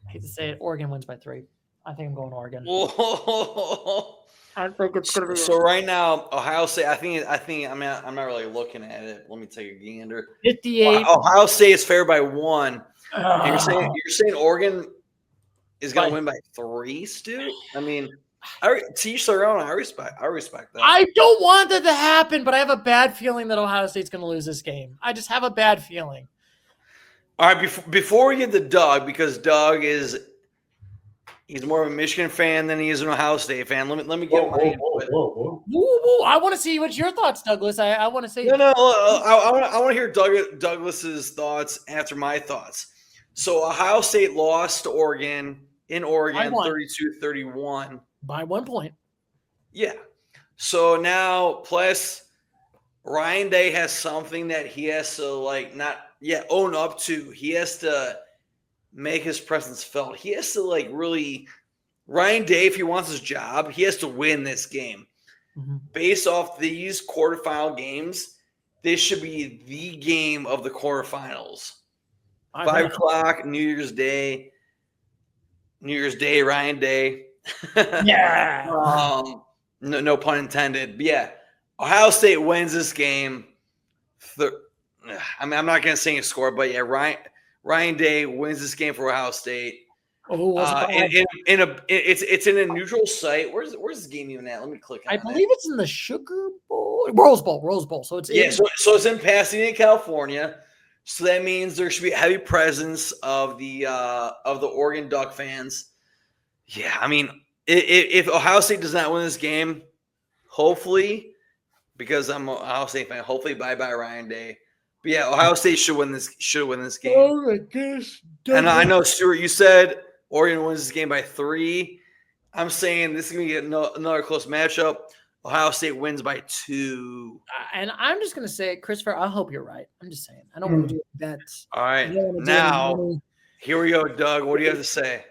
I hate to say it. Oregon wins by 3. I think I'm going Oregon. Whoa. I think it's gonna be So right now, Ohio State. I think. I'm not really looking at it. Let me take a gander. 58. Ohio State is favored by 1. And you're saying Oregon is going to win by 3, Stu? I mean, to each their own. I respect that. I don't want that to happen, but I have a bad feeling that Ohio State's going to lose this game. I just have a bad feeling. All right, before we get to Doug, because Doug he's more of a Michigan fan than he is an Ohio State fan. Let me get my input. Whoa. I want to see what's your thoughts, Douglas. I want to say no. I want to hear Douglas's thoughts after my thoughts. So Ohio State lost to Oregon in Oregon 32-31 by 1 point. Yeah. So now plus Ryan Day has something that he has to own up to. He has to make his presence felt. He has to really Ryan Day, if he wants his job, he has to win this game. Mm-hmm. Based off these quarterfinal games, this should be the game of the quarterfinals. 5 o'clock, New Year's Day, Ryan Day. Yeah. No pun intended. But yeah, Ohio State wins this game. I'm not going to say a score, but yeah, Ryan Day wins this game for Ohio State. It's in a neutral site. Where's this game even at? Let me click on it. I believe it's in the Sugar Bowl, Rose Bowl. So it's so it's in Pasadena, California. So that means there should be a heavy presence of the Oregon Duck fans. Yeah, I mean, if Ohio State does not win this game, hopefully, because I'm an Ohio State fan, hopefully bye Ryan Day. But yeah, Ohio State should win this game. Oh my gosh! And I know, Stuart, you said Oregon wins this game by 3. I'm saying this is going to get another close matchup. Ohio State wins by 2. And I'm just going to say, Christopher, I hope you're right. I'm just saying. I don't want to do bets. All right. Now, here we go, Doug. What do you have to say?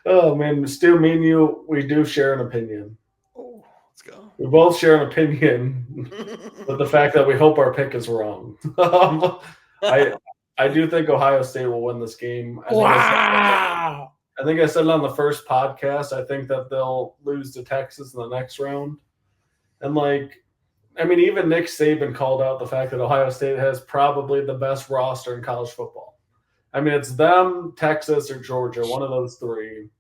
Oh, man. Stu, me and you, we do share an opinion. Oh, let's go. We both share an opinion, but the fact that we hope our pick is wrong. I do think Ohio State will win this game. I think I said it on the first podcast. I think that they'll lose to Texas in the next round. And even Nick Saban called out the fact that Ohio State has probably the best roster in college football. I mean, it's them, Texas, or Georgia, one of those 3.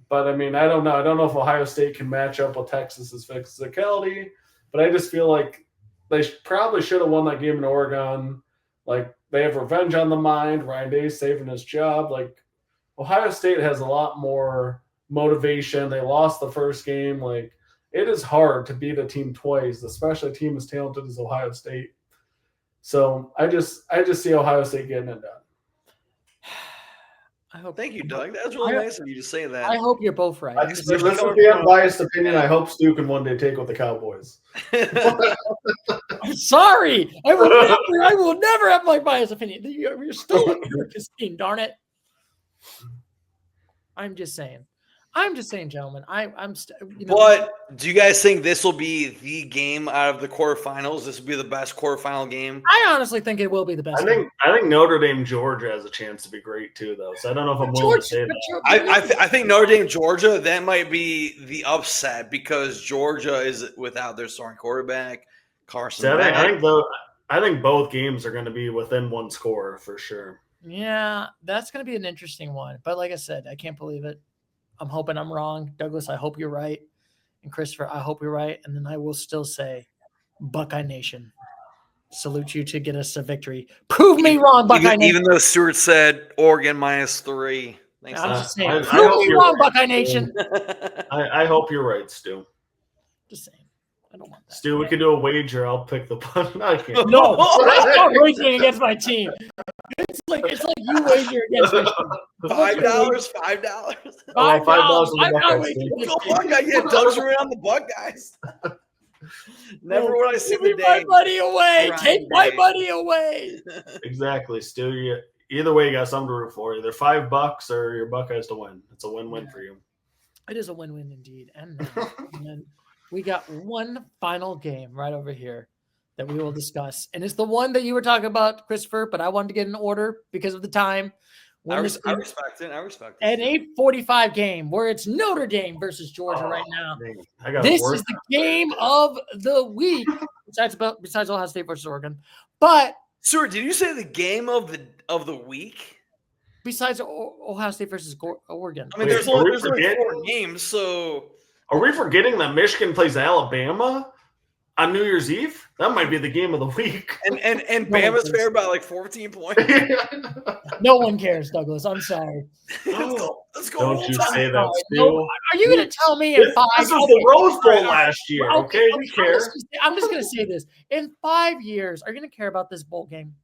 But I mean, I don't know. I don't know if Ohio State can match up with Texas's physicality, but I just feel like they probably should have won that game in Oregon. They have revenge on the mind. Ryan Day's saving his job. Ohio State has a lot more motivation. They lost the first game. It is hard to beat a team twice, especially a team as talented as Ohio State. So I just see Ohio State getting it done. Thank you, Doug. That was really nice of you to say that. I hope you're both right. This is the unbiased opinion. I hope Stu can one day take with the Cowboys. I'm sorry. I will never have my biased opinion. You're still a Christine, darn it. I'm just saying. I'm just saying, gentlemen. But do you guys think this will be the game out of the quarterfinals? This will be the best quarterfinal game? I honestly think it will be the best. I think Notre Dame Georgia has a chance to be great too, though. So I don't know if I'm willing to say that. I think Notre Dame Georgia, that might be the upset because Georgia is without their starting quarterback, Carson. I think both games are going to be within one score for sure. Yeah, that's going to be an interesting one. But like I said, I can't believe it. I'm hoping I'm wrong. Douglas, I hope you're right. And Christopher, I hope you're right. And then I will still say, Buckeye Nation, salute you to get us a victory. Prove me wrong, Buckeye Nation. Even though Stuart said Oregon -3. Thanks. I'm just saying, prove me wrong, Buckeye Nation. I hope you're right, Stu. Just saying. I don't want that. Stu, we could do a wager. I'll pick the button. I can't. No, I'm not wagering against my team. It's like you wager against my team. $5. $5. Doug's right on the Buckeyes. Never would I see the day. My money away. Take my money away. Exactly, Stu. Either way, you got something to root for. Either $5 or your Buckeyes to win. It's a win-win for you. It is a win-win indeed. And then we got one final game right over here that we will discuss. And it's the one that you were talking about, Christopher, but I wanted to get in order because of the time. I respect it. An 8:45 game where it's Notre Dame versus Georgia right now. This is the game of the week, besides Ohio State versus Oregon. But sir, did you say the game of the week? Besides Ohio State versus Oregon. I mean, there's only 4 games, so are we forgetting that Michigan plays Alabama on New Year's Eve? That might be the game of the week. And Bama's favored by like 14 points. No one cares, Douglas. I'm sorry. Let's go. Don't you say that, Stu. No, are you going to tell me in 5 years? This was the Rose Bowl last year, okay? We care. I'm just going to say this. In 5 years, are you going to care about this bowl game?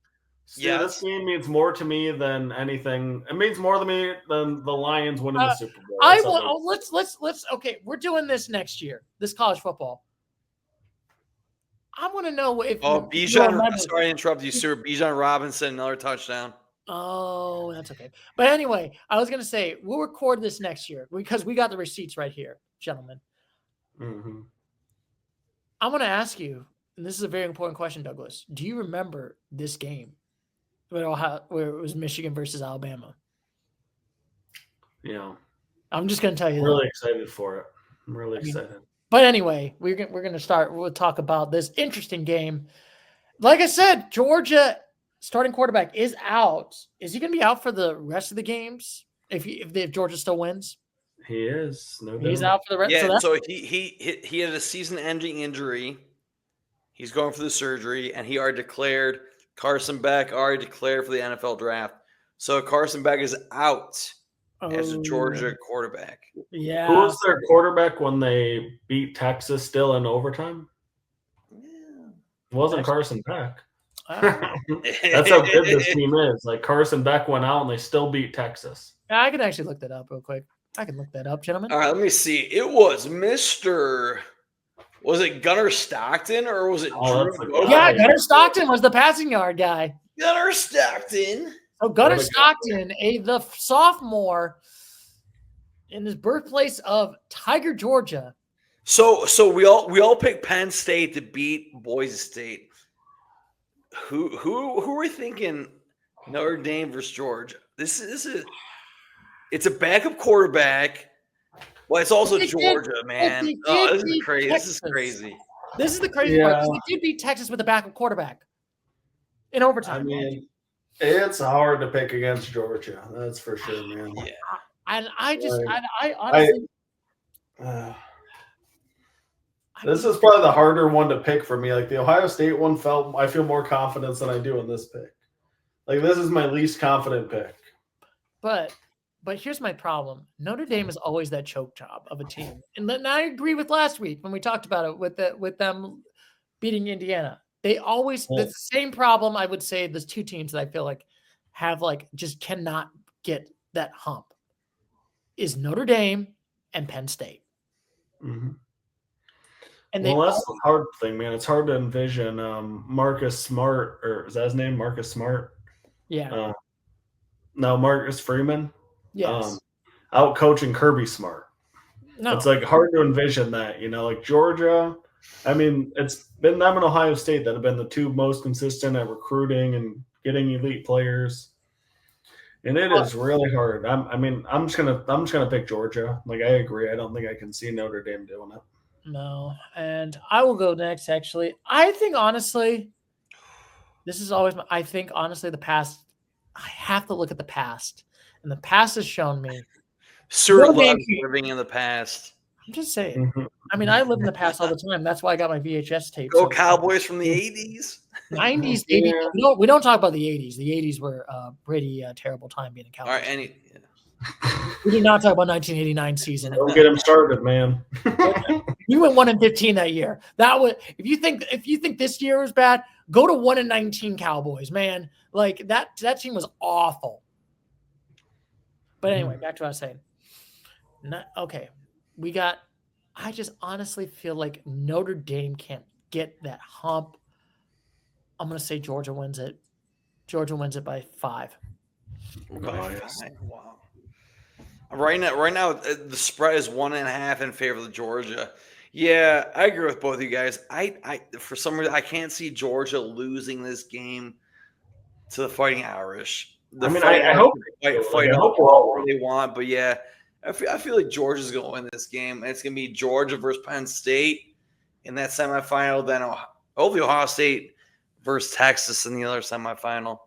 Yeah, this game means more to me than anything. It means more to me than the Lions winning the Super Bowl. Let's okay, we're doing this next year. This college football. I want to know if Bijan. Sorry to interrupt you, sir. Bijan Robinson, another touchdown. Oh, that's okay. But anyway, I was going to say we'll record this next year because we got the receipts right here, gentlemen. Mm-hmm. I'm going to ask you, and this is a very important question, Douglas. Do you remember this game where it was Michigan versus Alabama? Yeah. I'm just going to tell you. I'm really excited for it. I'm really excited. But anyway, we're going to start. We'll talk about this interesting game. Like I said, Georgia starting quarterback is out. Is he going to be out for the rest of the games if Georgia still wins? He is. No doubt. He's out for the rest. Yeah. So he had a season-ending injury. He's going for the surgery, and he already declared. Carson Beck already declared for the NFL draft. So Carson Beck is out as a Georgia quarterback. Yeah. Who was their quarterback when they beat Texas still in overtime? Yeah. It wasn't Carson Beck. That's how good this team is. Like Carson Beck went out and they still beat Texas. I can actually look that up real quick. I can look that up, gentlemen. All right, let me see. It was Mr. Was it Gunnar Stockton or was it Drew? Yeah, Gunnar Stockton was the passing yard guy. Gunnar Stockton. So Gunnar Stockton, the sophomore in his birthplace of Tiger, Georgia. So we all picked Penn State to beat Boise State. Who are we thinking? Notre Dame versus Georgia. This is it's a backup quarterback. Well, it's also Georgia, man. Oh, this is crazy. Texas. This is crazy. This is the crazy part. They did beat Texas with a backup quarterback in overtime. I mean, it's hard to pick against Georgia. That's for sure, man. Yeah. And I honestly. This is probably the harder one to pick for me. Like the Ohio State one I feel more confidence than I do in this pick. Like this is my least confident pick. But here's my problem. Notre Dame is always that choke job of a team. And I agree with last week when we talked about it with them beating Indiana. They always the same problem, I would say, there's two teams that I feel like have just cannot get that hump is Notre Dame and Penn State. Mm-hmm. And that's the hard thing, man. It's hard to envision Marcus Smart, or is that his name? Marcus Smart? Yeah. No, Marcus Freeman. Yes. Out coaching Kirby Smart. No. It's like hard to envision that, like Georgia. I mean, it's been them and Ohio State that have been the two most consistent at recruiting and getting elite players. And it is really hard. I'm just gonna pick Georgia. Like I agree. I don't think I can see Notre Dame doing it. No. And I will go next, actually. I think, honestly, this is always I think, honestly, the past, I have to look at the past. And the past has shown me. Stuart loves living in the past. I'm just saying. I mean, I live in the past all the time. That's why I got my VHS tape. Go Cowboys from the 80s. 90s, 80s. Yeah. We don't talk about the 80s. The 80s were a pretty terrible time being a Cowboys. All right, we do not talk about 1989 season. Don't get him started, man. You went 1-15 that year. That was if you think this year was bad, go to 1-19 Cowboys, man. Like that team was awful. But anyway, back to what I was saying. Okay, I just honestly feel like Notre Dame can't get that hump. I'm going to say Georgia wins it. Georgia wins it by 5. Nice. Wow. Right now, the spread is 1.5 in favor of Georgia. Yeah, I agree with both of you guys. I for some reason I can't see Georgia losing this game to the Fighting Irish. I hope all they want, but yeah, I feel like Georgia's going to win this game, and it's going to be Georgia versus Penn State in that semifinal. Then hopefully Ohio State versus Texas in the other semifinal.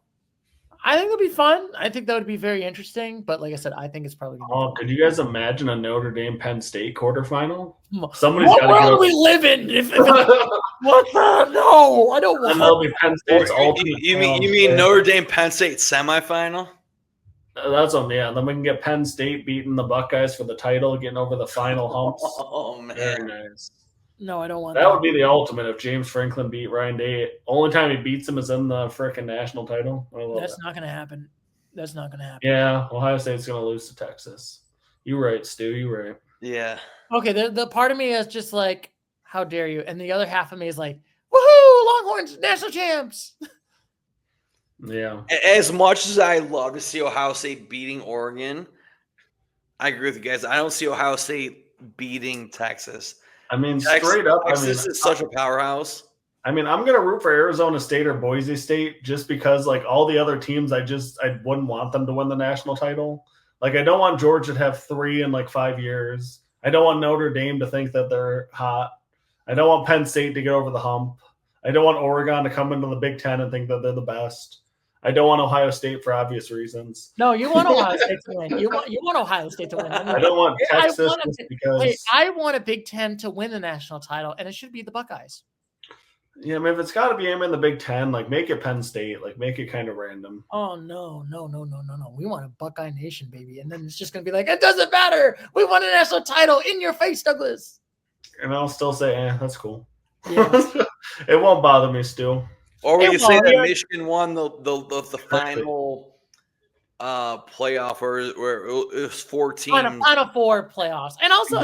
I think it'll be fun. I think that would be very interesting. But like I said, I think it's probably going to be fun. Could you guys imagine a Notre Dame Penn State quarterfinal? Somebody's got to go. What world we live in? What the? No, I don't want. And that'll be Penn State's ultimate. You mean Notre Dame Penn State semifinal? That's on, yeah. Then we can get Penn State beating the Buckeyes for the title, getting over the final humps. Oh man, very nice. No, I don't want that. That would be the ultimate if James Franklin beat Ryan Day. Only time he beats him is in the frickin' national title. That's not going to happen. That's not going to happen. Yeah, Ohio State's going to lose to Texas. You're right, Stu. You're right. Yeah. Okay, the part of me is just like, how dare you? And the other half of me is like, woohoo, Longhorns, national champs. Yeah. As much as I love to see Ohio State beating Oregon, I agree with you guys. I don't see Ohio State beating Texas. I mean, straight up, Texas is such a powerhouse. I mean, I'm gonna root for Arizona State or Boise State just because, like, all the other teams, I wouldn't want them to win the national title. Like, I don't want Georgia to have 3 in like 5 years. I don't want Notre Dame to think that they're hot. I don't want Penn State to get over the hump. I don't want Oregon to come into the Big Ten and think that they're the best. I don't want Ohio State for obvious reasons. No, you want Ohio State to win. You want Ohio State to win. I don't want Texas because I want a Big Ten to win the national title, and it should be the Buckeyes. Yeah, I mean, if it's got to be in the Big Ten, like make it Penn State, like make it kind of random. Oh no! We want a Buckeye Nation, baby, and then it's just gonna be like, it doesn't matter. We won a national title in your face, Douglas. And I'll still say, that's cool. Yeah. It won't bother me, Stu. Or we can say that Michigan won the final playoff where it was 4 teams. Final 4 playoffs. And also,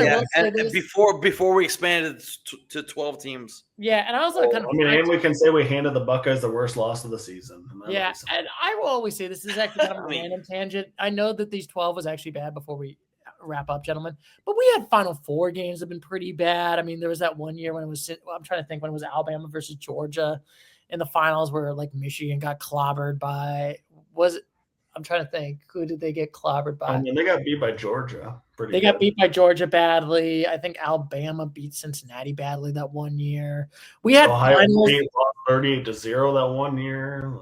before we expanded to 12 teams. Yeah, and I also and we can say we handed the Buckeyes the worst loss of the season. Yeah, and I will always say this is actually kind of a random tangent. I know that these 12 was actually bad before we wrap up, gentlemen, but we had Final 4 games that have been pretty bad. I mean, there was that one year when it was, I'm trying to think, when it was Alabama versus Georgia in the finals where like Michigan got clobbered by, I'm trying to think, who did they get clobbered by? I mean, they got beat by Georgia. Got beat by Georgia badly. I think Alabama beat Cincinnati badly that one year. We had Ohio State lost 38-0 that one year.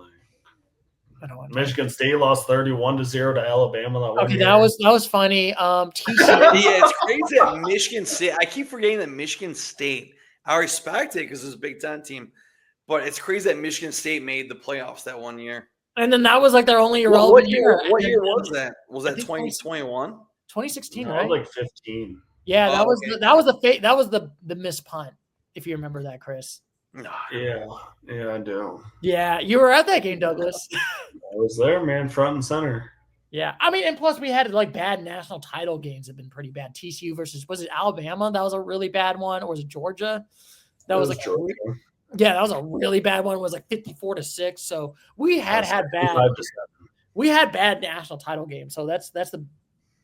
Michigan State lost 31-0 to Alabama that one year. That was funny. Yeah, it's crazy that Michigan State. I keep forgetting that Michigan State. I respect it because it's a Big Ten team. But it's crazy that Michigan State made the playoffs that one year. And then that was like their only irrelevant year. What year was that? Was that 2021? 2016, no, right? Like 15. Yeah, that was the missed punt, if you remember that, Chris. Yeah, I do. Yeah, you were at that game, Douglas. I was there, man, front and center. Yeah, I mean, and plus we had like bad national title games have been pretty bad. TCU versus, was it Alabama? That was a really bad one. Or was it Georgia? That was like Georgia. Yeah, that was a really bad one. It was like 54-6. So we had bad. We had bad national title games. So that's the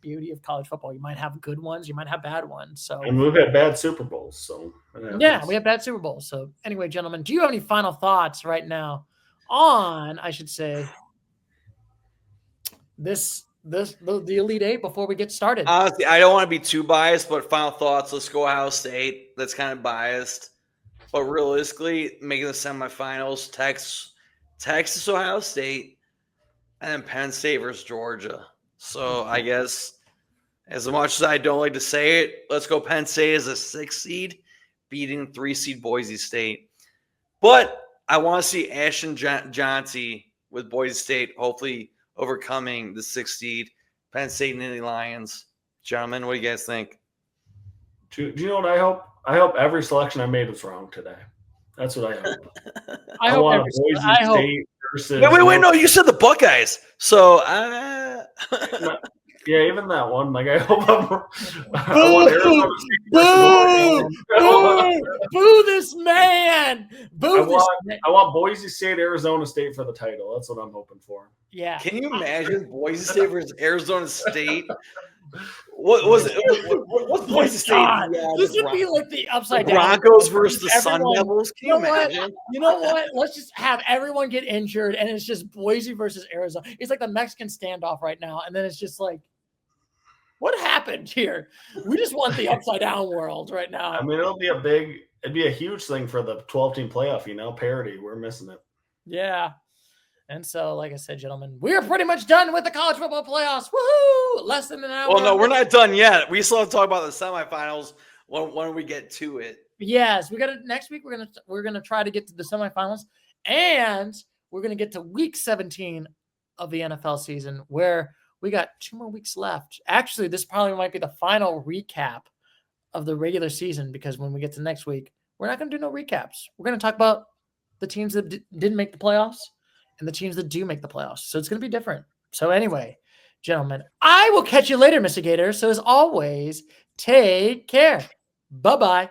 beauty of college football. You might have good ones, you might have bad ones. So And we've had bad Super Bowls, so yeah, we have bad Super Bowls. So anyway, gentlemen, do you have any final thoughts right now on, I should say, the Elite Eight before we get started? Honestly, I don't want to be too biased, but final thoughts. Let's go Ohio State. That's kind of biased. But realistically, making the semifinals, Texas, Ohio State, and then Penn State versus Georgia. So I guess as much as I don't like to say it, let's go Penn State as a 6 seed, beating 3 seed Boise State. But I want to see Ashton Johnson with Boise State hopefully overcoming the 6 seed Penn State and Indy Lions. Gentlemen, what do you guys think? Do you know what I hope? I hope every selection I made was wrong today. That's what I hope. I hope want every- Boise I hope- State versus. Wait, no, you said the Buckeyes. So, Yeah, even that one. Like, I hope I Boo! want Arizona State versus Oregon. Boo this man! Boo this man! I want Boise State, Arizona State for the title. That's what I'm hoping for. Yeah. can you imagine Boise State versus Arizona State? What was it? What's Boise State? God, Yeah, this the would be like the the upside down. Broncos versus the Sun Everyone- Devils. Can You you know what? imagine? You know what? Let's just have everyone get injured, and it's just Boise versus Arizona. It's like the Mexican standoff right now, and then it's just like, what happened here? We just want the upside down world right now. I mean, it'd be a huge thing for the 12-team playoff, parity. We're missing it. Yeah. And so, like I said, gentlemen, we are pretty much done with the college football playoffs. Woohoo! Less than an hour. Well, no, we're not done yet. We still have to talk about the semifinals when we get to it. Yes, we got it next week. We're gonna try to get to the semifinals, and we're gonna get to week 17 of the NFL season, where we got 2 more weeks left. Actually, this probably might be the final recap of the regular season, because when we get to next week, we're not gonna do no recaps. We're gonna talk about the teams that didn't make the playoffs and the teams that do make the playoffs. So it's gonna be different. So anyway, gentlemen, I will catch you later, Mr. Gator. So as always, take care. Bye-bye.